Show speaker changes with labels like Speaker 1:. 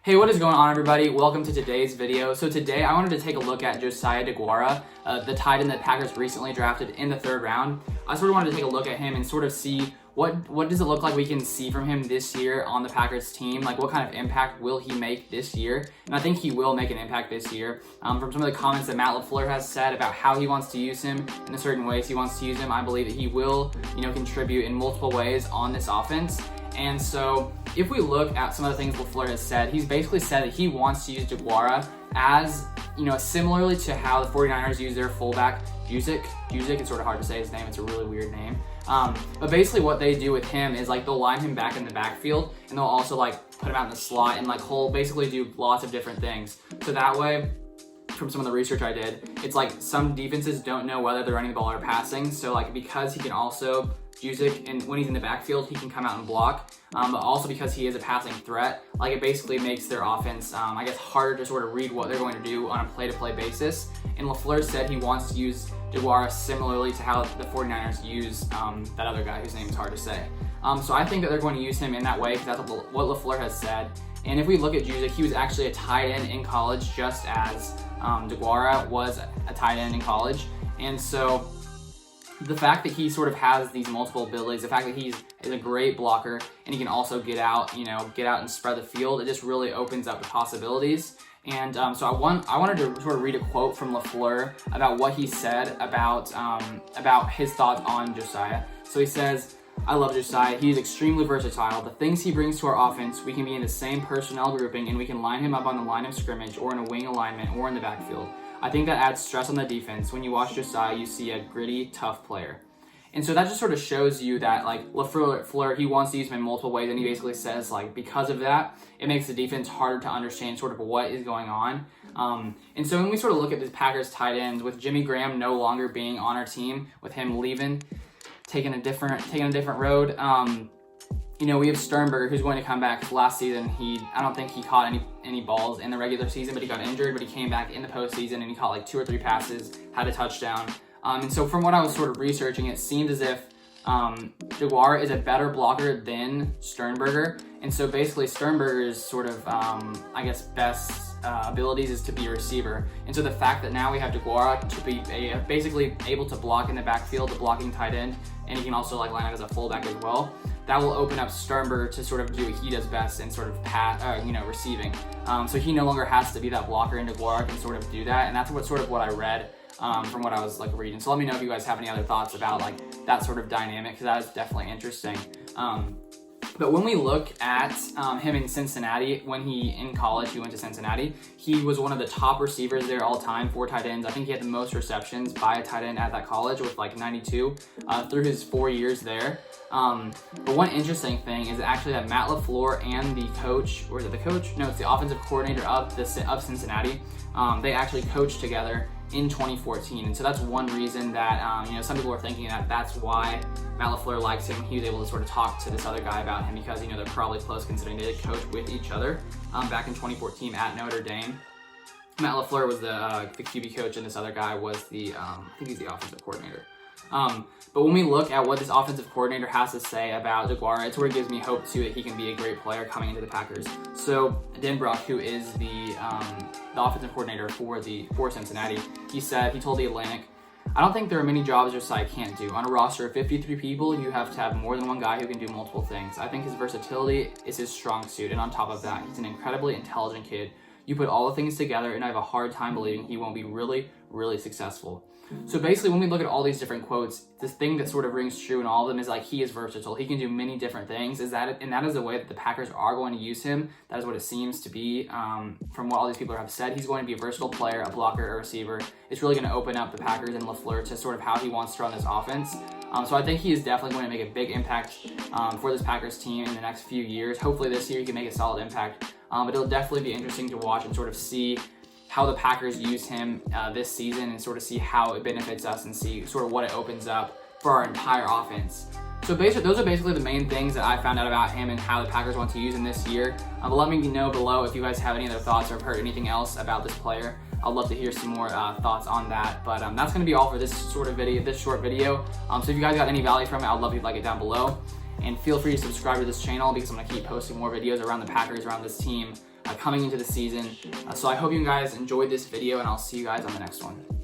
Speaker 1: Hey, what is going on, everybody? Welcome to today's video. So today I wanted to take a look at Josiah Deguara, the tight end that Packers recently drafted in the 3rd round. I sort of wanted to take a look at him and sort of see what does it look like we can see from him this year on the Packers team. Like, what kind of impact will he make this year? And I think he will make an impact this year. From some of the comments that Matt LaFleur has said about how he wants to use him in the certain ways he wants to use him, I believe that he will, contribute in multiple ways on this offense. And so if we look at some of the things LaFleur has said, he's basically said that he wants to use Deguara as, similarly to how the 49ers use their fullback, Jusic. It's sort of hard to say his name. It's a really weird name. But basically what they do with him is they'll line him back in the backfield and they'll also put him out in the slot and he'll basically do lots of different things. So that way, from some of the research I did, it's some defenses don't know whether they're running the ball or passing. So because he can also Jusic, and when he's in the backfield, he can come out and block. But also because he is a passing threat, it basically makes their offense, harder to sort of read what they're going to do on a play-to-play basis. And LaFleur said he wants to use Deguara similarly to how the 49ers use that other guy whose name is hard to say. So I think that they're going to use him in that way because that's what LaFleur has said. And if we look at Jusic, he was actually a tight end in college, just as Deguara was a tight end in college. And so the fact that he sort of has these multiple abilities, the fact that he's a great blocker and he can also get out and spread the field, it just really opens up the possibilities. And so I wanted to sort of read a quote from LaFleur about what he said about his thoughts on Josiah. So he says, "I love Josiah. He's extremely versatile. The things he brings to our offense, we can be in the same personnel grouping and we can line him up on the line of scrimmage or in a wing alignment or in the backfield. I think that adds stress on the defense. When you watch Josiah, you see a gritty, tough player." And so that just sort of shows you that LaFleur, he wants to use him in multiple ways, and he basically says because of that, it makes the defense harder to understand sort of what is going on. And so when we sort of look at the Packers tight ends, with Jimmy Graham no longer being on our team, with him leaving, taking a different road, we have Sternberger, who's going to come back. Last season, I don't think he caught any balls in the regular season, but he got injured, but he came back in the postseason and he caught 2 or 3 passes, had a touchdown. And so from what I was sort of researching, it seemed as if Deguara is a better blocker than Sternberger. And so basically Sternberger's sort of, best abilities is to be a receiver. And so the fact that now we have Deguara to be basically able to block in the backfield, the blocking tight end, and he can also line up as a fullback as well, that will open up Sternberger to sort of do what he does best in sort of receiving. So he no longer has to be that blocker, and Deguara can sort of do that. And that's what I read from what I was reading. So let me know if you guys have any other thoughts about that sort of dynamic, because that is definitely interesting. But when we look at him in Cincinnati, in college, he went to Cincinnati. He was one of the top receivers there all time for tight ends. I think he had the most receptions by a tight end at that college with 92 through his 4 years there. But one interesting thing is actually that Matt LaFleur and the coach, or is it the coach? No, it's the offensive coordinator of Cincinnati. They actually coached together in 2014, and so that's one reason that some people are thinking that that's why Matt LaFleur likes him. He was able to sort of talk to this other guy about him because they're probably close, considering they did coach with each other back in 2014 at Notre Dame. Matt LaFleur was the QB coach, and this other guy was I think he's the offensive coordinator. But when we look at what this offensive coordinator has to say about Deguara, it sort of gives me hope too that he can be a great player coming into the Packers. So Dan Brock, who is the offensive coordinator for Cincinnati, he told The Atlantic, "I don't think there are many jobs Josiah can't do. On a roster of 53 people, you have to have more than one guy who can do multiple things. I think his versatility is his strong suit, and on top of that, he's an incredibly intelligent kid. You put all the things together, and I have a hard time believing he won't be really, really successful." So basically, when we look at all these different quotes, this thing that sort of rings true in all of them is he is versatile. He can do many different things. And that is the way that the Packers are going to use him. That is what it seems to be from what all these people have said. He's going to be a versatile player, a blocker, a receiver. It's really going to open up the Packers and LaFleur to sort of how he wants to run this offense. So I think he is definitely going to make a big impact for this Packers team in the next few years. Hopefully this year he can make a solid impact. But it'll definitely be interesting to watch and sort of see how the Packers use him this season and sort of see how it benefits us and see sort of what it opens up for our entire offense. So those are basically the main things that I found out about him and how the Packers want to use him this year. But let me know below if you guys have any other thoughts or have heard anything else about this player. I'd love to hear some more thoughts on that. But that's going to be all for this short video. So if you guys got any value from it, I'd love if you like it down below. And feel free to subscribe to this channel because I'm going to keep posting more videos around the Packers, around this team, coming into the season. So I hope you guys enjoyed this video, and I'll see you guys on the next one.